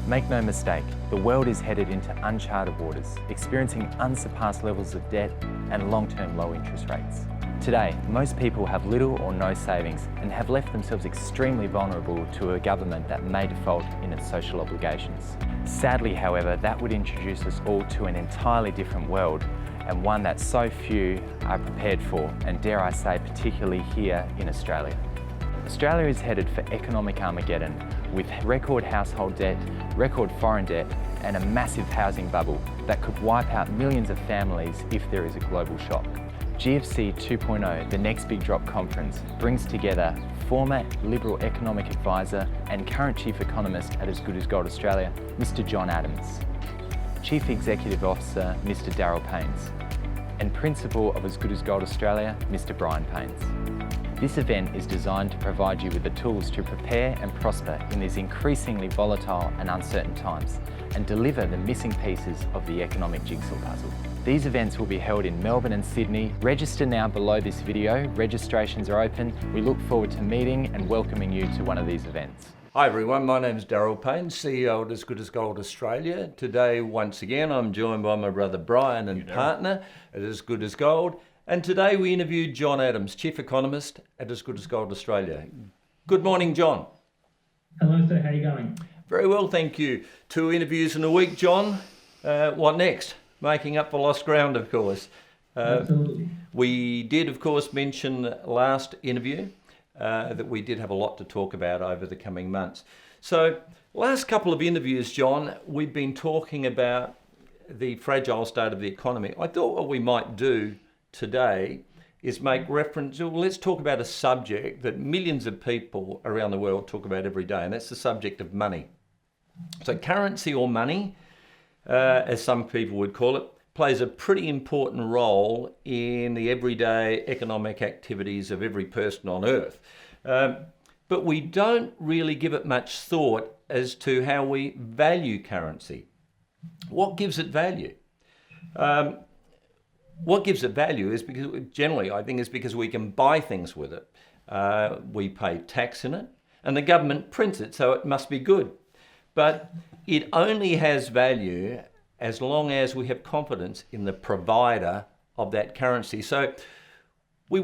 Make no mistake, the world is headed into uncharted waters, experiencing unsurpassed levels of debt and long-term low interest rates. Today, most people have little or no savings and have left themselves extremely vulnerable to a government that may default in its social obligations. Sadly, however, that would introduce us all to an entirely different world, and one that so few are prepared for, and dare I say, particularly here in Australia. Australia is headed for economic Armageddon, with record household debt, record foreign debt, and a massive housing bubble that could wipe out millions of families if there is a global shock. GFC 2.0, the Next Big Drop conference, brings together former Liberal economic advisor and current chief economist at As Good as Gold Australia, Mr. John Adams, Chief Executive Officer, Mr. Daryl Paynes, and Principal of As Good as Gold Australia, Mr. Brian Paynes. This event is designed to provide you with the tools to prepare and prosper in these increasingly volatile and uncertain times, and deliver the missing pieces of the economic jigsaw puzzle. These events will be held in Melbourne and Sydney. Register now below this video. Registrations are open. We look forward to meeting and welcoming you to one of these events. Hi everyone, my name is Daryl Payne, CEO at As Good as Gold Australia. Today, once again, I'm joined by my brother Brian and partner at As Good as Gold. And today we interviewed John Adams, Chief Economist at As Good as Gold Australia. Good morning, John. Hello, sir. How are you going? Very well, thank you. 2 interviews in a week, John. What next? Making up for lost ground, of course. Absolutely. We did, of course, mention last interview that we did have a lot to talk about over the coming months. So, last couple of interviews, John, we've been talking about the fragile state of the economy. I thought what we might do today is make reference, well, let's talk about a subject that millions of people around the world talk about every day, and that's the subject of money. So currency or money, as some people would call it, plays a pretty important role in the everyday economic activities of every person on earth. But we don't really give it much thought as to how we value currency. What gives it value? What gives it value is because, generally, I think, is because we can buy things with it. We pay tax in it, and the government prints it, so it must be good. But it only has value as long as we have confidence in the provider of that currency. So we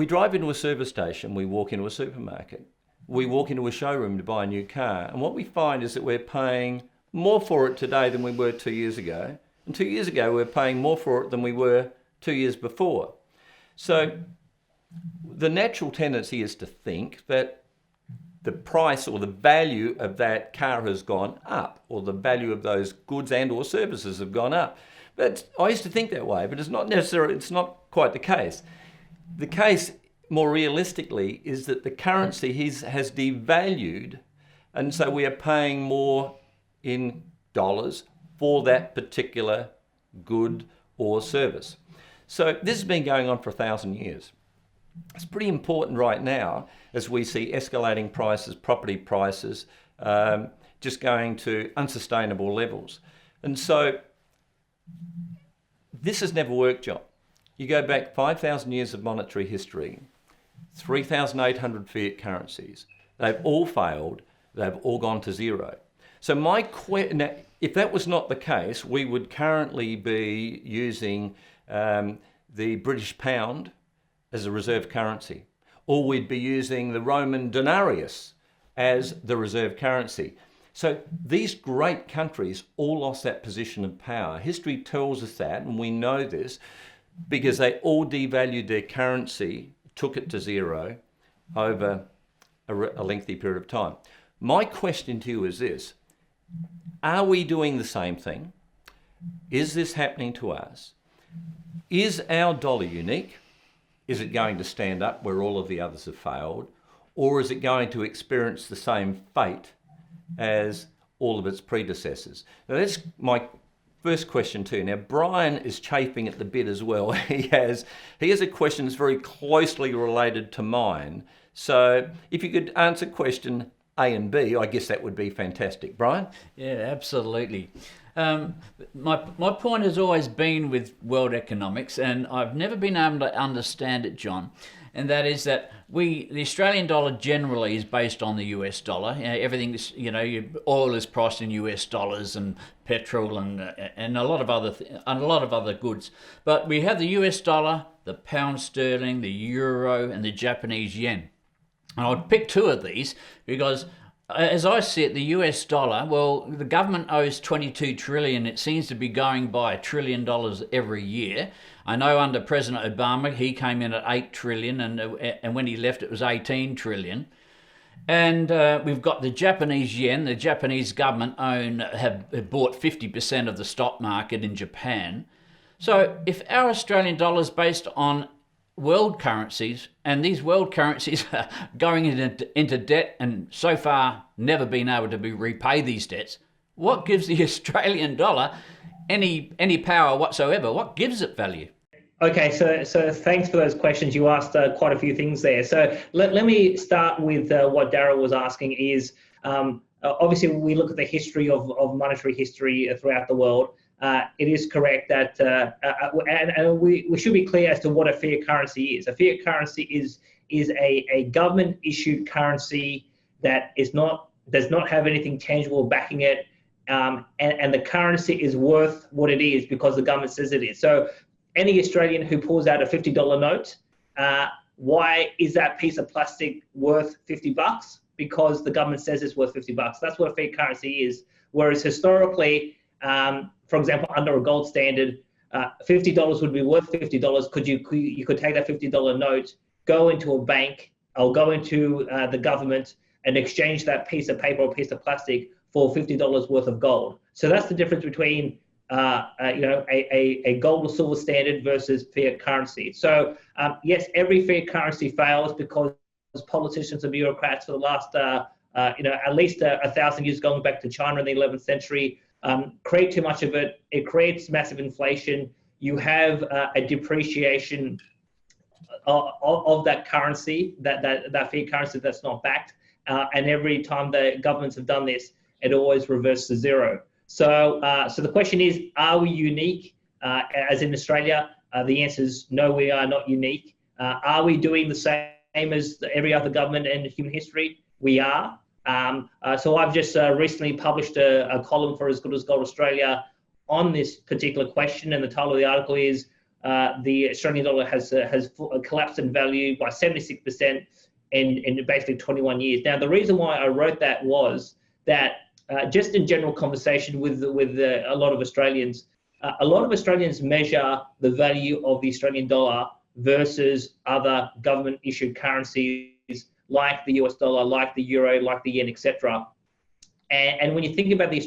drive into a service station, we walk into a supermarket, we walk into a showroom to buy a new car, and what we find is that we're paying more for it today than we were 2 years ago. And 2 years ago, we were paying more for it than we were 2 years before. So the natural tendency is to think that the price or the value of that car has gone up, or the value of those goods and or services have gone up. But I used to think that way, but it's not quite the case. The case, more realistically, is that the currency has devalued, and so we are paying more in dollars for that particular good or service. So this has been going on for 1,000 years. It's pretty important right now as we see escalating prices, property prices, just going to unsustainable levels. And so this has never worked, John. You go back 5,000 years of monetary history, 3,800 fiat currencies. They've all failed. They've all gone to zero. So now, if that was not the case, we would currently be using the British pound as a reserve currency, or we'd be using the Roman denarius as the reserve currency. So these great countries all lost that position of power. History tells us that, and we know this, because they all devalued their currency, took it to zero over a lengthy period of time. My question to you is this: are we doing the same thing? Is this happening to us? Is our dollar unique? Is it going to stand up where all of the others have failed? Or is it going to experience the same fate as all of its predecessors? Now that's my first question too. Now Brian is chafing at the bit as well. He has a question that's very closely related to mine. So if you could answer question A and B, I guess that would be fantastic. Brian? Yeah, absolutely. My point has always been with world economics, and I've never been able to understand it, John. and that is that the Australian dollar generally is based on the US dollar. Everything's, oil is priced in US dollars, and petrol, and a lot of other goods. But we have the US dollar, the pound sterling, the euro, and the Japanese yen. And I would pick two of these because, as I see it, the US dollar, well, the government owes 22 trillion. It seems to be going by $1 trillion every year. I know under President Obama, he came in at 8 trillion, and when he left, it was 18 trillion. And we've got the Japanese yen. The Japanese government have bought 50% of the stock market in Japan. So if our Australian dollar is based on world currencies, and these world currencies are going into debt and so far never been able to repay these debts, what gives the Australian dollar any power whatsoever? What gives it value? Okay, so thanks for those questions. You asked quite a few things there. So let me start with what Darryl was asking is, obviously we look at the history of monetary history throughout the world. It is correct that, and we should be clear as to what a fiat currency is. A fiat currency is a government-issued currency that does not have anything tangible backing it, and the currency is worth what it is because the government says it is. So any Australian who pulls out a $50 note, why is that piece of plastic worth $50? Because the government says it's worth $50. That's what a fiat currency is. Whereas historically, for example, under a gold standard, $50 would be worth $50. You could take that $50 note, go into a bank or go into the government and exchange that piece of paper or piece of plastic for $50 worth of gold. So that's the difference between a gold or silver standard versus fiat currency. So yes, every fiat currency fails because politicians and bureaucrats for the last at least 1,000 years, going back to China in the 11th century, create too much of it. It creates massive inflation. You have a depreciation of that currency, that fiat currency that's not backed. And every time the governments have done this, it always reverts to zero. So the question is, are we unique as in Australia? The answer is no, we are not unique. Are we doing the same as every other government in human history? We are. So I've just recently published a column for As Good as Gold Australia on this particular question, and the title of the article is the Australian dollar has collapsed in value by 76% in basically 21 years. Now, the reason why I wrote that was that just in general conversation with a lot of Australians measure the value of the Australian dollar versus other government-issued currencies like the US dollar, like the euro, like the yen, etc. And when you think about the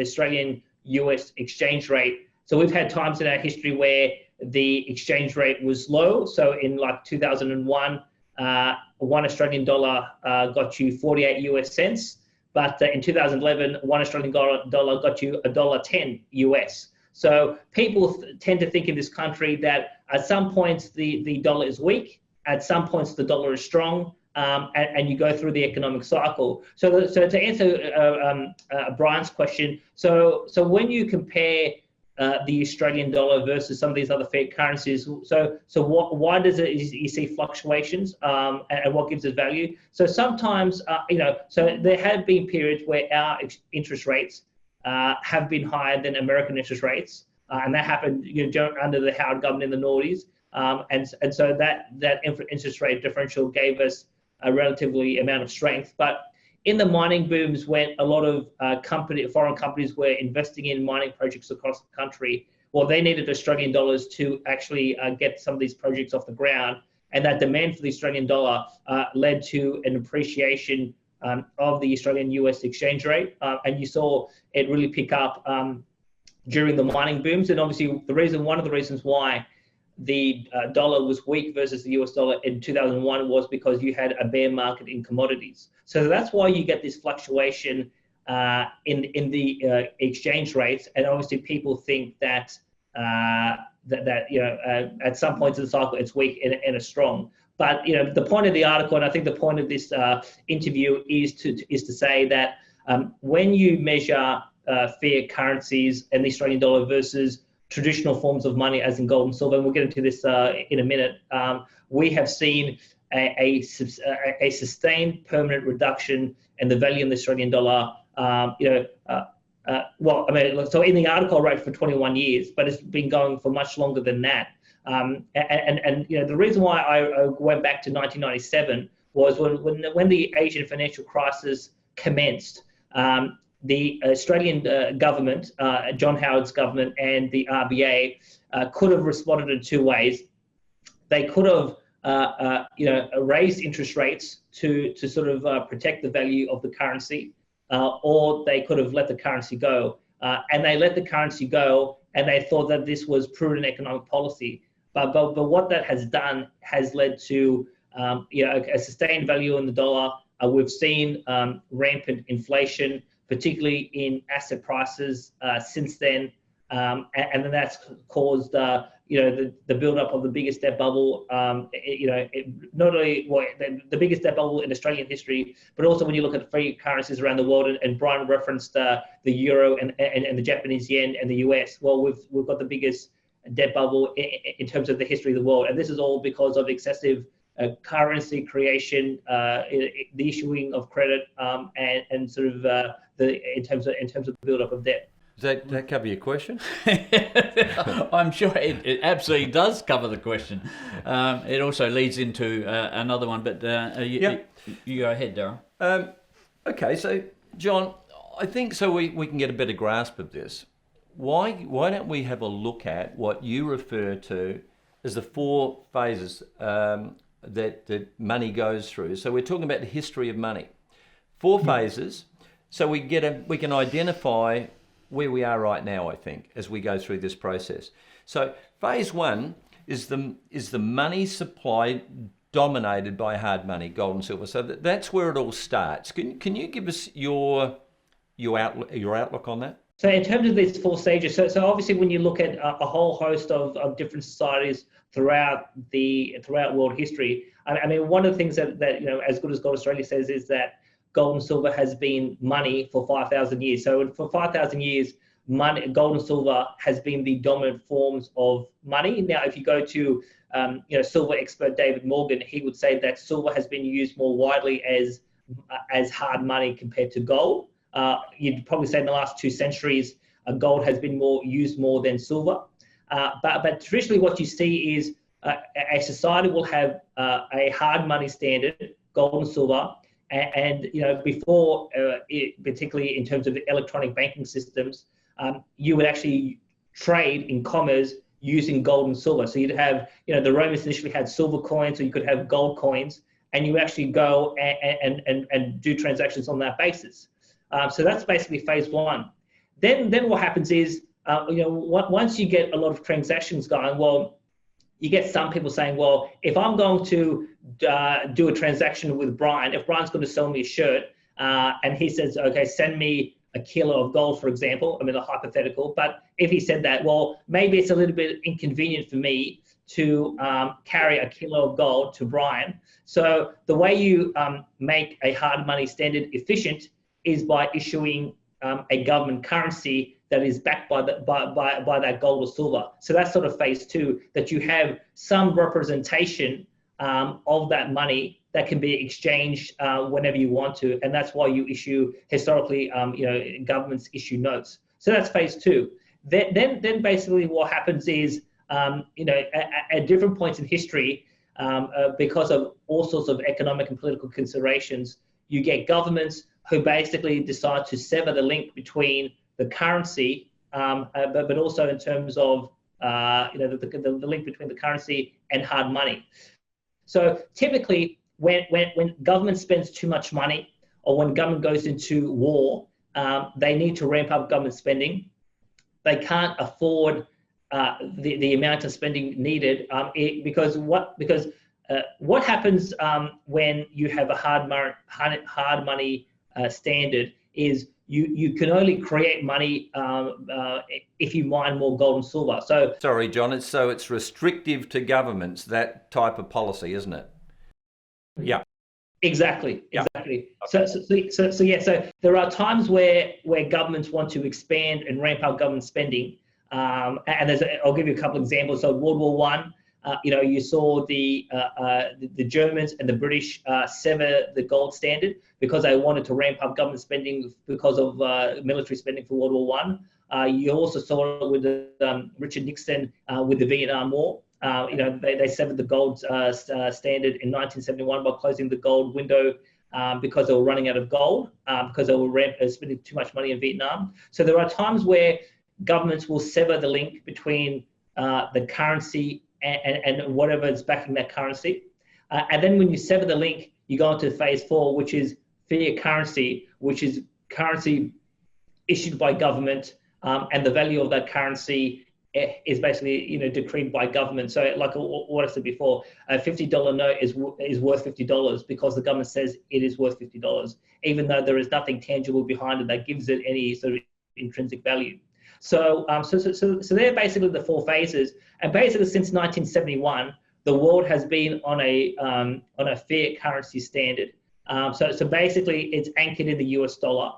Australian US exchange rate, so we've had times in our history where the exchange rate was low. So in like 2001, one Australian dollar got you 48 US cents. But in 2011, one Australian dollar got you $1.10 US. So people tend to think in this country that at some points the dollar is weak, at some points the dollar is strong, and you go through the economic cycle. So to answer Brian's question, so when you compare the Australian dollar versus some of these other fiat currencies, why does you see fluctuations, and what gives it value? So sometimes, so there have been periods where our interest rates have been higher than American interest rates, and that happened under the Howard government in the noughties, and so that interest rate differential gave us a relatively amount of strength. But in the mining booms, when a lot of foreign companies were investing in mining projects across the country, well, they needed Australian dollars to actually get some of these projects off the ground. And that demand for the Australian dollar led to an appreciation of the Australian US exchange rate. And you saw it really pick up during the mining booms. And obviously, one of the reasons why the dollar was weak versus the US dollar in 2001 was because you had a bear market in commodities. So that's why you get this fluctuation in the exchange rates. And obviously people think that at some points in the cycle it's weak and it's strong. But the point of the article, and I think the point of this interview is to say that when you measure fiat currencies and the Australian dollar versus traditional forms of money, as in gold and silver, and we'll get into this in a minute, we have seen a sustained permanent reduction in the value of the Australian dollar. Well, I mean, so in the article I wrote for 21 years, but it's been going for much longer than that. And you know, the reason why I went back to 1997 was when the Asian financial crisis commenced. The Australian government, John Howard's government, and the RBA could have responded in two ways. They could have, raised interest rates to sort of protect the value of the currency, or they could have let the currency go. And they let the currency go, and they thought that this was prudent economic policy. But what that has done has led to a sustained value in the dollar. We've seen rampant inflation, particularly in asset prices since then, and then that's caused the build-up of the biggest debt bubble. Not only the biggest debt bubble in Australian history, but also when you look at free currencies around the world. And Brian referenced the euro and the Japanese yen and the US. Well, we've got the biggest debt bubble in terms of the history of the world, and this is all because of excessive currency creation, the issuing of credit, and sort of in terms of the build-up of debt. Does that cover your question? I'm sure it absolutely does cover the question. It also leads into another one, but you go ahead, Darryl. Okay, so John, I think so we can get a better grasp of this. Why don't we have a look at what you refer to as the four phases that money goes through? So we're talking about the history of money. Four phases, so we can identify where we are right now, I think, as we go through this process. So phase one is the money supply dominated by hard money, gold and silver. So that's where it all starts. Can you give us your outlook on that? So in terms of these four stages, so obviously when you look at a whole host of different societies throughout world history, I mean, one of the things that as good as Gold Australia says is that gold and silver has been money for 5,000 years. So for 5,000 years, gold and silver has been the dominant forms of money. Now, if you go to silver expert David Morgan, he would say that silver has been used more widely as hard money compared to gold. You'd probably say in the last 2 centuries, gold has been used more than silver. But traditionally, what you see is a society will have a hard money standard, gold and silver, and before, particularly in terms of electronic banking systems, you would actually trade in commerce using gold and silver. So you'd have, the Romans initially had silver coins, or you could have gold coins, and you actually go and do transactions on that basis. So that's basically phase one. Then what happens is, once you get a lot of transactions going, well, you get some people saying, well, if I'm going to do a transaction with Brian, if Brian's going to sell me a shirt, and he says, okay, send me a kilo of gold, for example, I mean, a hypothetical, but if he said that, well, maybe it's a little bit inconvenient for me to carry a kilo of gold to Brian. So the way you make a hard money standard efficient is by issuing a government currency that is backed by that gold or silver. So that's sort of phase two, that you have some representation of that money that can be exchanged whenever you want to, and that's why you issue, historically, governments issue notes. So that's phase two. Then basically what happens is, at different points in history, because of all sorts of economic and political considerations, you get governments who basically decide to sever the link between the currency, but also in terms of the link between the currency and hard money. So typically, when government spends too much money, or when government goes into war, they need to ramp up government spending. They can't afford the amount of spending needed because what happens when you have a hard money standard is you can only create money if you mine more gold and silver. So sorry, John, it's restrictive to governments, that type of policy, isn't it? Yeah. Exactly. Yeah. So there are times where governments want to expand and ramp up government spending, and I'll give you a couple of examples. So World War I, You saw the Germans and the British sever the gold standard because they wanted to ramp up government spending because of military spending for World War One. You also saw it with Richard Nixon with the Vietnam War. They severed the gold standard in 1971 by closing the gold window because they were running out of gold because they were spending too much money in Vietnam. So there are times where governments will sever the link between the currency and whatever is backing that currency. And then when you sever the link, you go into phase 4, which is fiat currency, which is currency issued by government, and the value of that currency is basically decreed by government. So like what I said before, a $50 note is worth $50 because the government says it is worth $50, even though there is nothing tangible behind it that gives it any sort of intrinsic value. So they're basically the 4 phases, and basically since 1971, the world has been on a fiat currency standard. So basically, it's anchored in the US dollar.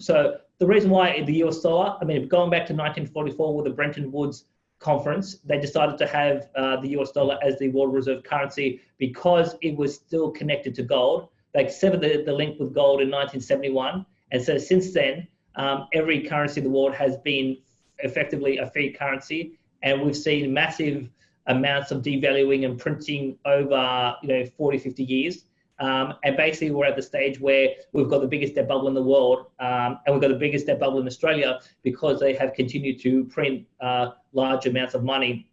So the reason why the US dollar, going back to 1944 with the Bretton Woods conference, they decided to have the US dollar as the world reserve currency because it was still connected to gold. They severed the link with gold in 1971, and so since then, every currency in the world has been effectively a fiat currency, and we've seen massive amounts of devaluing and printing over 40, 50 years. And basically we're at the stage where we've got the biggest debt bubble in the world, and we've got the biggest debt bubble in Australia because they have continued to print large amounts of money.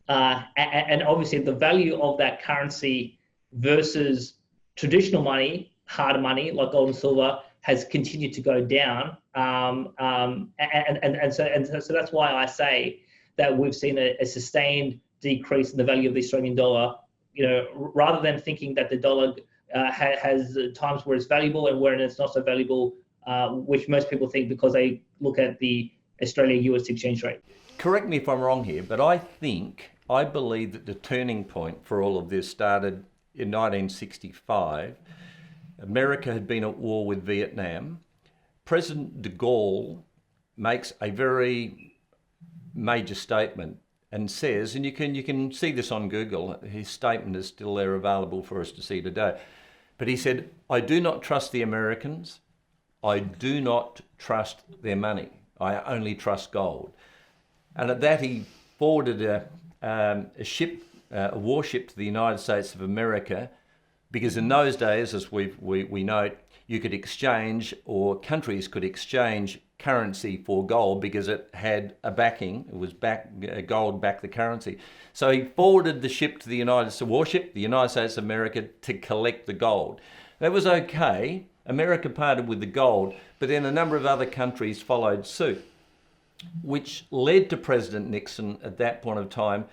And obviously the value of that currency versus traditional money, hard money like gold and silver, has continued to go down. So that's why I say that we've seen a sustained decrease in the value of the Australian dollar, rather than thinking that the dollar has times where it's valuable and where it's not so valuable, which most people think because they look at the Australia-US exchange rate. Correct me if I'm wrong here, but I believe that the turning point for all of this started in 1965. America had been at war with Vietnam. President de Gaulle makes a very major statement and says, and you can see this on Google, his statement is still there available for us to see today. But he said, "I do not trust the Americans. I do not trust their money. I only trust gold." And at that he forwarded a warship to the United States of America, because in those days, as we note, you could exchange, or countries could exchange currency for gold because it had a backing. It was gold backed the currency. So he forwarded the ship to the United States of America, to collect the gold. That was okay. America parted with the gold, but then a number of other countries followed suit, which led to President Nixon at that point of time,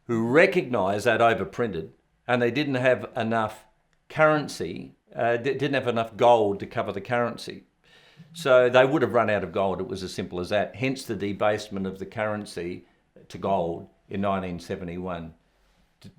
who recognized that overprinted and they didn't have enough currency, didn't have enough gold to cover the currency. So they would have run out of gold. It was as simple as that. Hence the debasement of the currency to gold in 1971.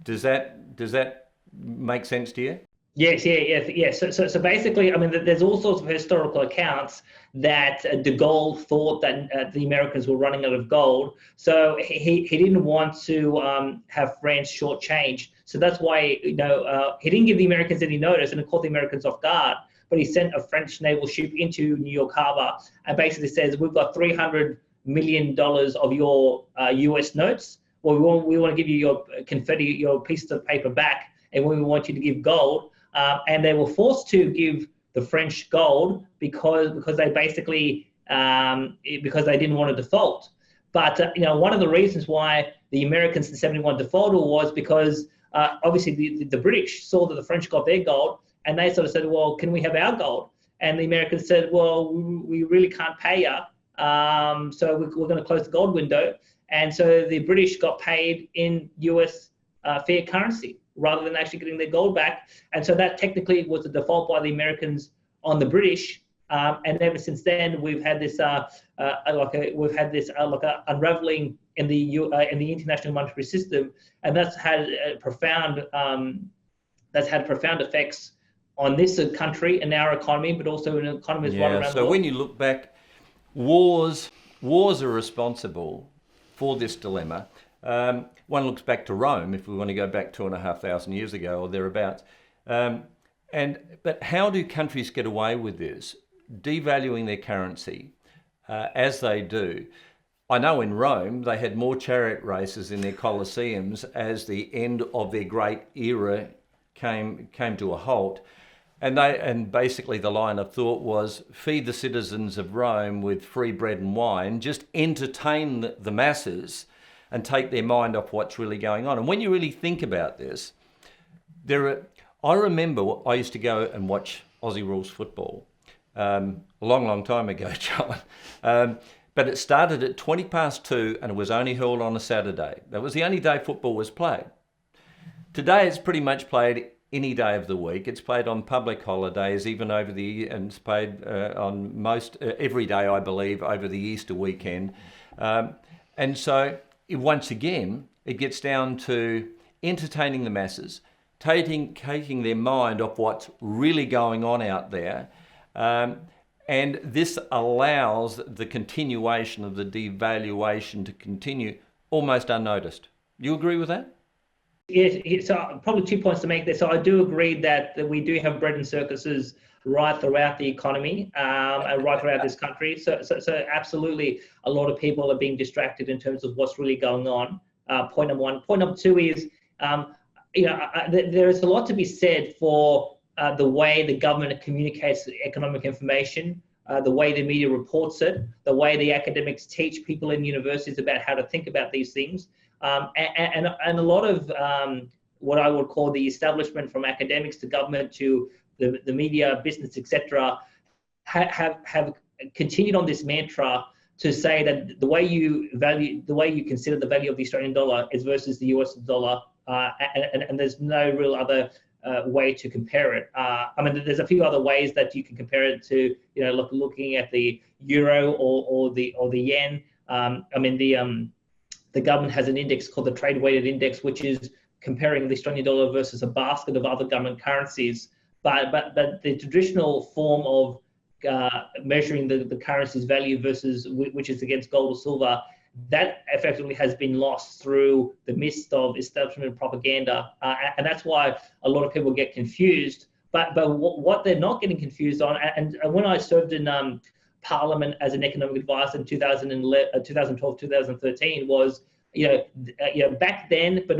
Does that make sense to you? Yes. So basically, there's all sorts of historical accounts that de Gaulle thought that the Americans were running out of gold. So he didn't want to have France shortchanged. So that's why he didn't give the Americans any notice, and it caught the Americans off guard. But he sent a French naval ship into New York Harbor and basically says, "We've got $300 million of your US notes. Well, we want to give you your confetti, your piece of paper back, and we want you to give gold." And they were forced to give the French gold because they basically because they didn't want to default. But one of the reasons why the Americans in '71 defaulted was because obviously the British saw that the French got their gold, and they sort of said, "Well, can we have our gold?" And the Americans said, "Well, we really can't pay you, so we're going to close the gold window." And so the British got paid in US fiat currency rather than actually getting their gold back. And so that technically was a default by the Americans on the British. And ever since then, we've had this unraveling in the international monetary system, and that's had profound effects on this country and our economy, but also in economies right around the world. So when you look back, wars are responsible for this dilemma. One looks back to Rome, if we want to go back 2,500 years ago or thereabouts. But how do countries get away with this? Devaluing their currency, as they do. I know in Rome they had more chariot races in their colosseums as the end of their great era came to a halt. And basically the line of thought was, feed the citizens of Rome with free bread and wine, just entertain the masses and take their mind off what's really going on. And when you really think about this, I remember I used to go and watch Aussie rules football a long time ago, John. But it started at 2:20 and it was only held on a Saturday. That was the only day football was played. Today it's pretty much played any day of the week. It's played on public holidays, even over and it's played on most every day, I believe, over the Easter weekend. And so once again, it gets down to entertaining the masses, taking their mind off what's really going on out there. And this allows the continuation of the devaluation to continue almost unnoticed. Do you agree with that? Yes, so probably 2 points to make there. So I do agree that we do have bread and circuses right throughout the economy and right throughout this country. So absolutely, a lot of people are being distracted in terms of what's really going on. Point number one. Point number two is, there is a lot to be said for the way the government communicates economic information, the way the media reports it, the way the academics teach people in universities about how to think about these things. And a lot of what I would call the establishment, from academics to government to the media, business, etc., have continued on this mantra to say that the way you consider the value of the Australian dollar is versus the US dollar, and there's no real other way to compare it. I mean, there's a few other ways that you can compare it to, looking at the euro or the yen. The government has an index called the trade weighted index, which is comparing the Australian dollar versus a basket of other government currencies. But the traditional form of measuring the currency's value versus which is against gold or silver, that effectively has been lost through the mist of establishment propaganda. And that's why a lot of people get confused. But what they're not getting confused on, and when I served in Parliament as an economic advisor in 2012, 2013, was back then, but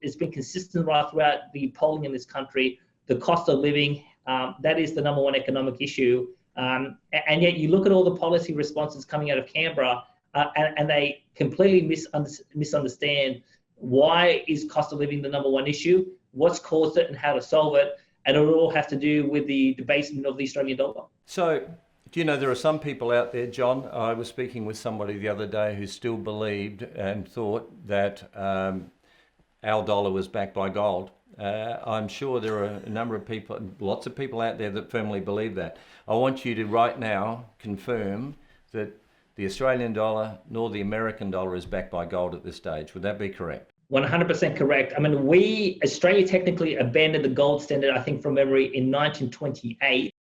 it's been consistent right throughout the polling in this country. The cost of living, that is the number one economic issue, and yet you look at all the policy responses coming out of Canberra, and they completely misunderstand why is cost of living the number one issue, what's caused it, and how to solve it, and it all has to do with the debasement of the Australian dollar. So, do you know, there are some people out there, John, I was speaking with somebody the other day who still believed and thought that our dollar was backed by gold. I'm sure there are a number of people, lots of people out there that firmly believe that. I want you to right now confirm that the Australian dollar nor the American dollar is backed by gold at this stage. Would that be correct? 100% correct. I mean, Australia technically abandoned the gold standard, I think from memory, in 1928.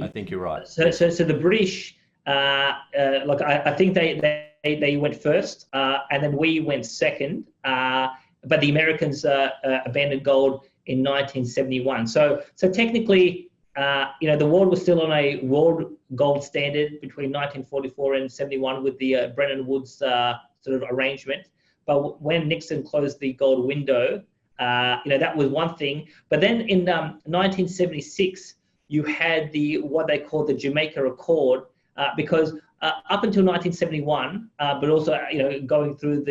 I think you're right. So the British, I think they went first, and then we went second. But the Americans abandoned gold in 1971. So technically, the world was still on a world gold standard between 1944 and 71 with the Bretton Woods sort of arrangement. But when Nixon closed the gold window, that was one thing. But then in 1976, you had what they call the Jamaica Accord, because up until 1971, but also going through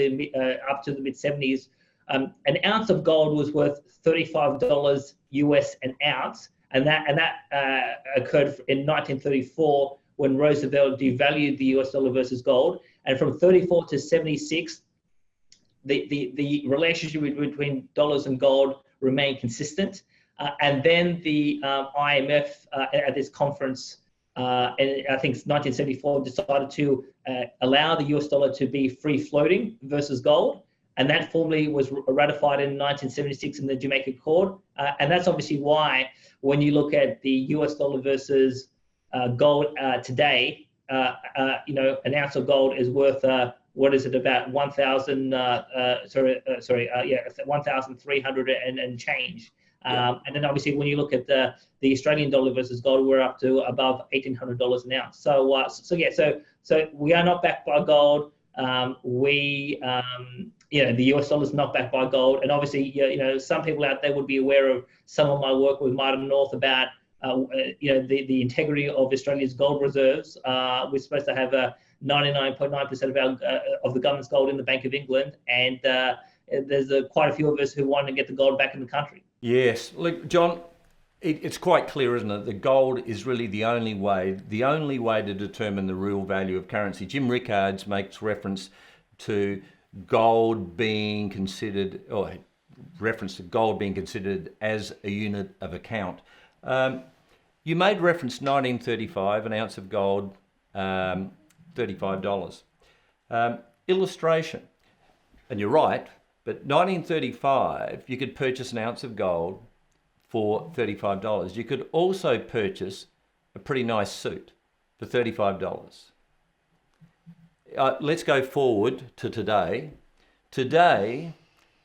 up to the mid 70s, an ounce of gold was worth $35 US an ounce, and that occurred in 1934 when Roosevelt devalued the US dollar versus gold. And from 34 to 76, the relationship between dollars and gold remained consistent. And then the IMF at this conference, and I think it's 1974, decided to allow the US dollar to be free floating versus gold. And that formally was ratified in 1976 in the Jamaica Accord. And that's obviously why when you look at the US dollar versus gold today, an ounce of gold is worth what is it, about 1,300 and change. And then obviously when you look at the Australian dollar versus gold, we're up to above $1,800 an ounce. So we are not backed by gold. The US dollar is not backed by gold, and obviously, some people out there would be aware of some of my work with Martin North about, the integrity of Australia's gold reserves. We're supposed to have 99.9% of the government's gold in the Bank of England, and there's quite a few of us who want to get the gold back in the country. Yes, look, John, it's quite clear, isn't it, that gold is really the only way to determine the real value of currency. Jim Rickards makes reference to gold being considered, or reference to gold being considered as a unit of account. You made reference to 1935, an ounce of gold, $35. Illustration, and you're right, but 1935, you could purchase an ounce of gold for $35. You could also purchase a pretty nice suit for $35. Let's go forward to today. Today,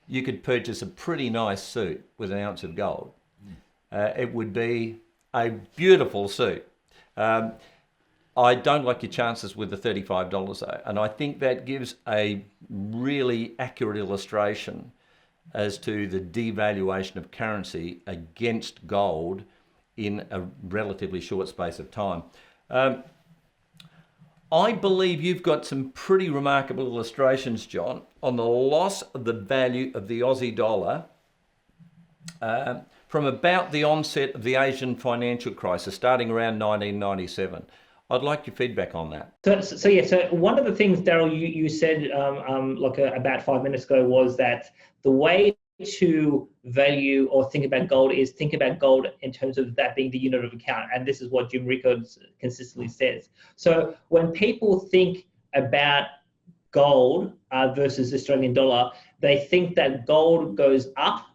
you could purchase a pretty nice suit with an ounce of gold. It would be a beautiful suit. I don't like your chances with the $35 though, and I think that gives a really accurate illustration as to the devaluation of currency against gold in a relatively short space of time. I believe you've got some pretty remarkable illustrations, John, on the loss of the value of the Aussie dollar from about the onset of the Asian financial crisis, starting around 1997. I'd like your feedback on that. So one of the things, Daryl, you said about 5 minutes ago was that the way to value or think about gold is think about gold in terms of that being the unit of account. And this is what Jim Rickards consistently says. So when people think about gold versus Australian dollar, they think that gold goes up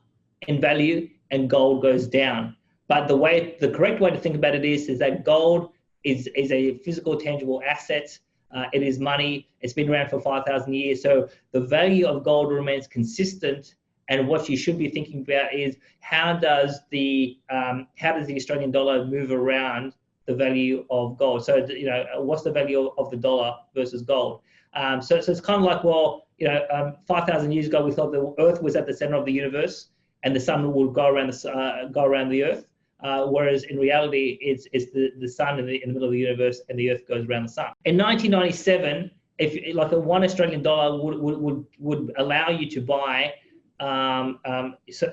in value and gold goes down. But the correct way to think about it is that gold is a physical, tangible asset. It is money. It's been around for 5,000 years. So the value of gold remains consistent. And what you should be thinking about is how does the Australian dollar move around the value of gold? So what's the value of the dollar versus gold? So it's kind of like, 5,000 years ago we thought the Earth was at the center of the universe and the sun would go around the Earth. Whereas in reality, it's the sun in the middle of the universe and the Earth goes around the sun. In 1997, if like a $1 Australian would allow you to buy, so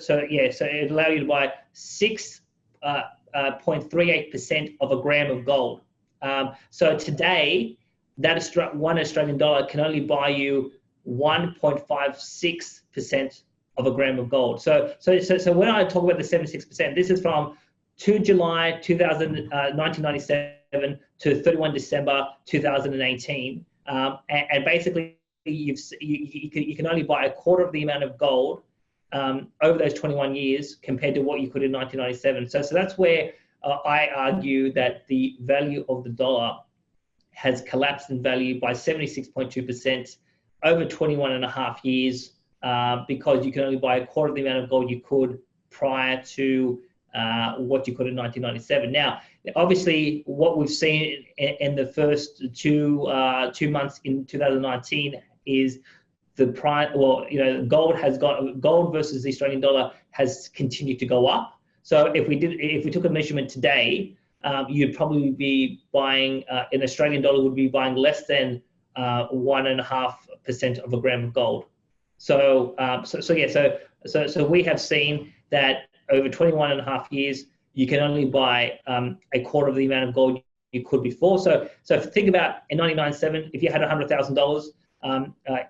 it allow you to buy 6.38% of a gram of gold. So today, that $1 Australian can only buy you 1.56% of a gram of gold. So when I talk about the 76%, this is from 2 July 1997 to 31 December 2018, and basically you can only buy a quarter of the amount of gold over those 21 years compared to what you could in 1997. So that's where I argue that the value of the dollar has collapsed in value by 76.2% over 21 and a half years, because you can only buy a quarter of the amount of gold you could prior to what you could in 1997. Now, obviously, what we've seen in the first 2 months in 2019 is the price. Well, gold versus the Australian dollar has continued to go up. So if we took a measurement today, you'd probably be buying an Australian dollar would be buying less than 1.5% of a gram of gold. So we have seen that over 21 and a half years, you can only buy a quarter of the amount of gold you could before. So think about in 1997, if you had $100,000,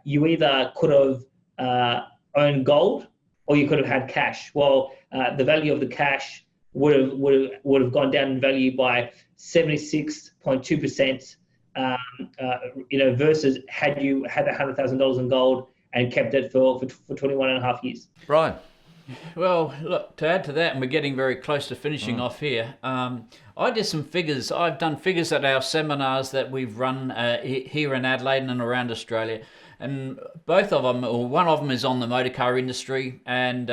you either could have owned gold or you could have had cash. Well, the value of the cash would have gone down in value by 76.2%. Versus had you had $100,000 in gold and kept it for 21 and a half years. Right. Well, look, to add to that, and we're getting very close to finishing off here, I did some figures. I've done figures at our seminars that we've run here in Adelaide and around Australia. And both of them, or one of them is on the motor car industry, and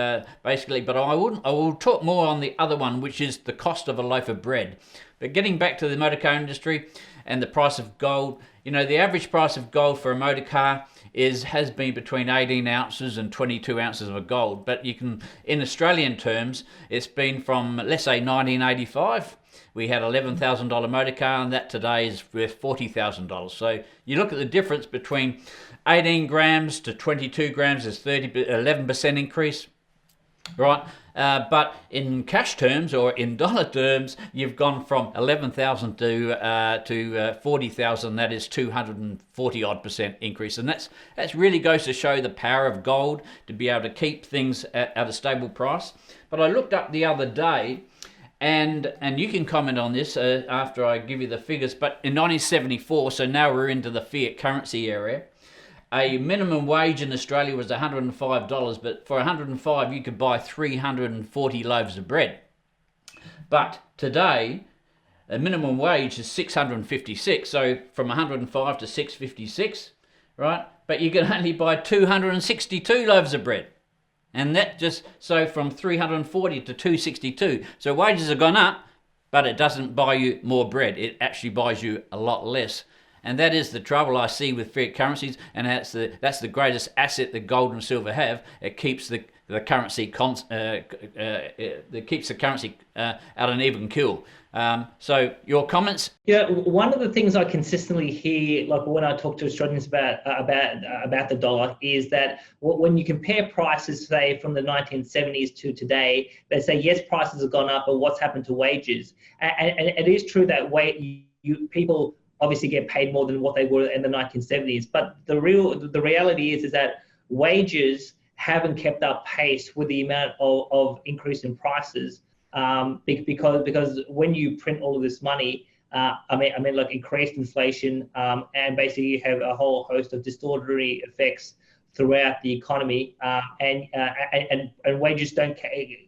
basically, but I will talk more on the other one, which is the cost of a loaf of bread. But getting back to the motor car industry and the price of gold, the average price of gold for a motor car has been between 18 ounces and 22 ounces of gold. But in Australian terms, it's been from, let's say, 1985. We had $11,000 motor car, and that today is worth $40,000. So you look at the difference between 18 grams to 22 grams is 11% increase, right? But in cash terms or in dollar terms, you've gone from 11,000 to 40,000. That is 240 odd % increase, and that's really goes to show the power of gold to be able to keep things at a stable price. But I looked up the other day, and you can comment on this after I give you the figures. But in 1974, so now we're into the fiat currency area. A minimum wage in Australia was $105, but for $105 you could buy 340 loaves of bread. But today, a minimum wage is $656, so from 105 to 656, right? But you can only buy 262 loaves of bread. And that just, so from 340 to 262. So wages have gone up, but it doesn't buy you more bread. It actually buys you a lot less. And that is the trouble I see with fiat currencies, and that's the greatest asset that gold and silver have. It keeps the currency at an even keel. So your comments? Yeah, one of the things I consistently hear, like when I talk to Australians about the dollar, is that when you compare prices, say from the 1970s to today, they say yes, prices have gone up, but what's happened to wages? And it is true that people obviously get paid more than what they were in the 1970s. But the reality is that wages haven't kept up pace with the amount of increase in prices, because when you print all of this money, like increased inflation, and basically you have a whole host of distortionary effects throughout the economy, and wages don't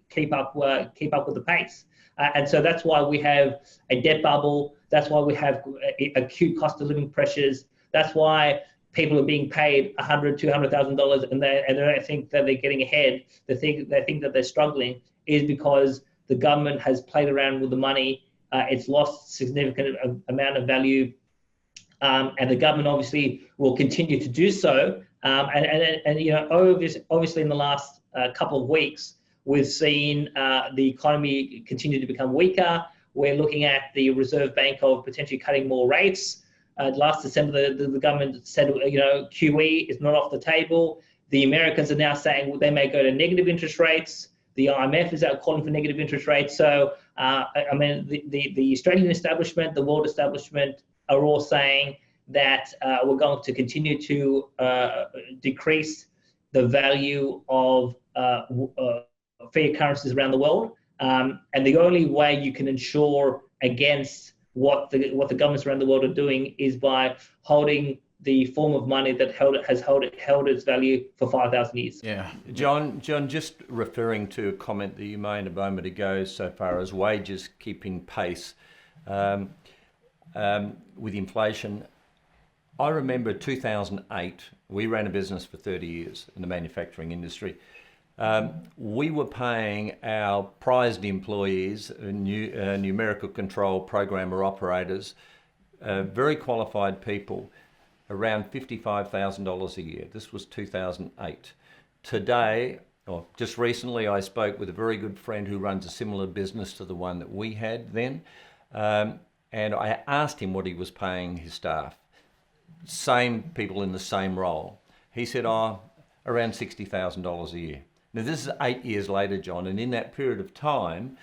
keep up with the pace. And so that's why we have a debt bubble. That's why we have acute cost of living pressures. That's why people are being paid $100,000, $200,000, and they don't think that they're getting ahead. They think that they're struggling, is because the government has played around with the money. It's lost significant amount of value, and the government obviously will continue to do so. Obviously in the last couple of weeks, we've seen the economy continue to become weaker. We're looking at the Reserve Bank of potentially cutting more rates. Last December, the government said, QE is not off the table. The Americans are now saying they may go to negative interest rates. The IMF is out calling for negative interest rates. So, the Australian establishment, the world establishment are all saying that we're going to continue to decrease the value of fiat currencies around the world, and the only way you can ensure against what the governments around the world are doing is by holding the form of money that has held its value for 5,000 years. Yeah, John, just referring to a comment that you made a moment ago, so far as wages keeping pace with inflation. I remember 2008. We ran a business for 30 years in the manufacturing industry. We were paying our prized employees, numerical control programmer operators, very qualified people, around $55,000 a year. This was 2008. Today, or just recently, I spoke with a very good friend who runs a similar business to the one that we had then, and I asked him what he was paying his staff. Same people in the same role. He said, around $60,000 a year. Now, this is 8 years later, John, and in that period of time,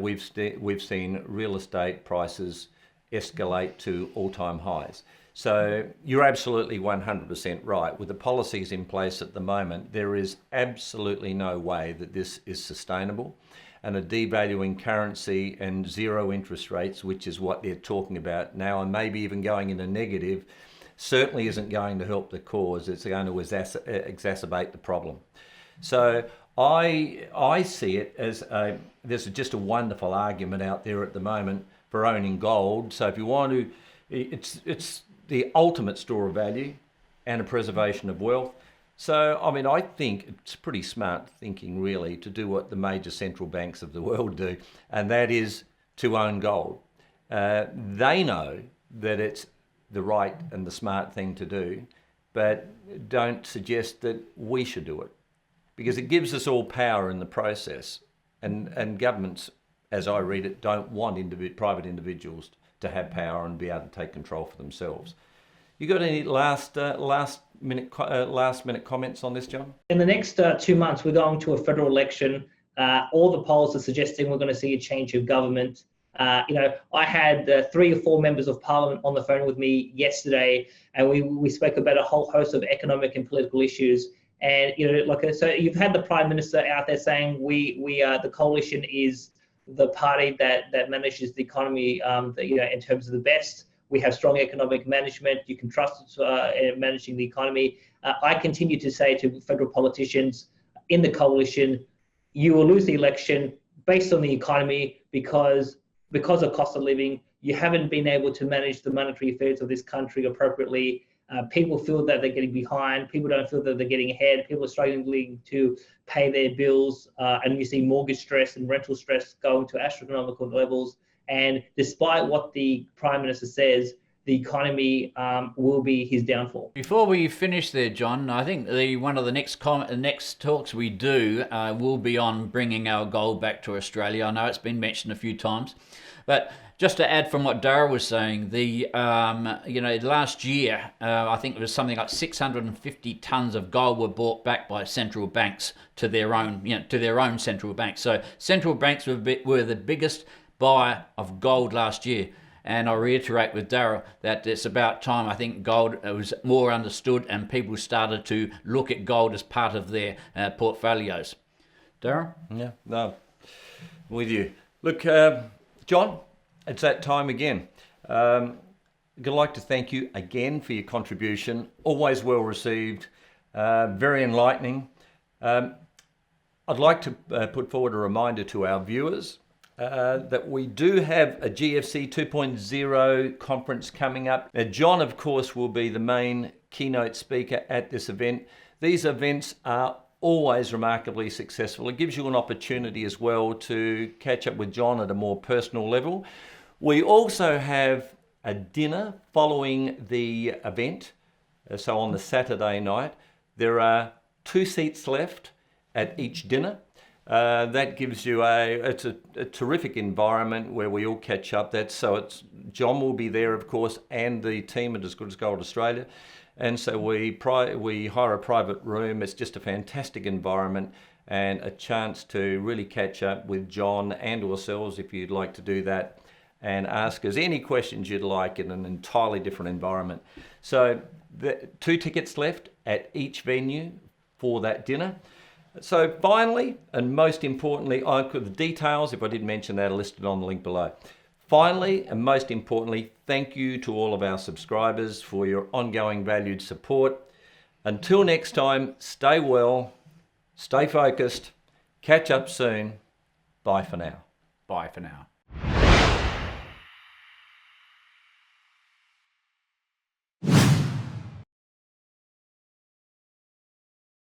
we've seen real estate prices escalate to all-time highs. So you're absolutely 100% right. With the policies in place at the moment, there is absolutely no way that this is sustainable. And a devaluing currency and zero interest rates, which is what they're talking about now, and maybe even going into negative, certainly isn't going to help the cause. It's going to exacerbate the problem. So I see it as there's just a wonderful argument out there at the moment for owning gold. So if you want to, it's the ultimate store of value and a preservation of wealth. So, I mean, I think it's pretty smart thinking, really, to do what the major central banks of the world do, and that is to own gold. They know that it's the right and the smart thing to do, but don't suggest that we should do it, because it gives us all power in the process. And governments, as I read it, don't want private individuals to have power and be able to take control for themselves. You got any last minute comments on this, John? In the next 2 months, we're going to a federal election. All the polls are suggesting we're going to see a change of government. I had 3 or 4 members of parliament on the phone with me yesterday, and we spoke about a whole host of economic and political issues. And so you've had the Prime Minister out there saying the coalition is the party that manages the economy, in terms of the best. We have strong economic management. You can trust us in managing the economy. I continue to say to federal politicians in the coalition, you will lose the election based on the economy because of cost of living. You haven't been able to manage the monetary affairs of this country appropriately. People feel that they're getting behind. People don't feel that they're getting ahead. People are struggling to pay their bills, and you see mortgage stress and rental stress going to astronomical levels. And despite what the Prime Minister says, the economy will be his downfall. Before we finish there, John, I think one of the next talks we do will be on bringing our gold back to Australia. I know it's been mentioned a few times, but just to add from what Darryl was saying, last year I think it was something like 650 tons of gold were bought back by central banks to their own central banks. So central banks were the biggest buyer of gold last year. And I reiterate with Darryl that it's about time, I think, gold was more understood and people started to look at gold as part of their portfolios. Darryl? Yeah, no, with you. Look, John, it's that time again. I'd like to thank you again for your contribution. Always well received, very enlightening. I'd like to put forward a reminder to our viewers that we do have a GFC 2.0 conference coming up. Now, John, of course, will be the main keynote speaker at this event. These events are always remarkably successful. It gives you an opportunity as well to catch up with John at a more personal level. We also have a dinner following the event. So on the Saturday night, there are 2 seats left at each dinner. That gives you a terrific environment where we all catch up. John will be there, of course, and the team at As Good as Gold Australia. And so we hire a private room. It's just a fantastic environment and a chance to really catch up with John and ourselves if you'd like to do that and ask us any questions you'd like in an entirely different environment. So 2 tickets left at each venue for that dinner. So finally, and most importantly, the details, if I didn't mention that, are listed on the link below. Finally, and most importantly, thank you to all of our subscribers for your ongoing valued support. Until next time, stay well, stay focused, catch up soon. Bye for now. Bye for now.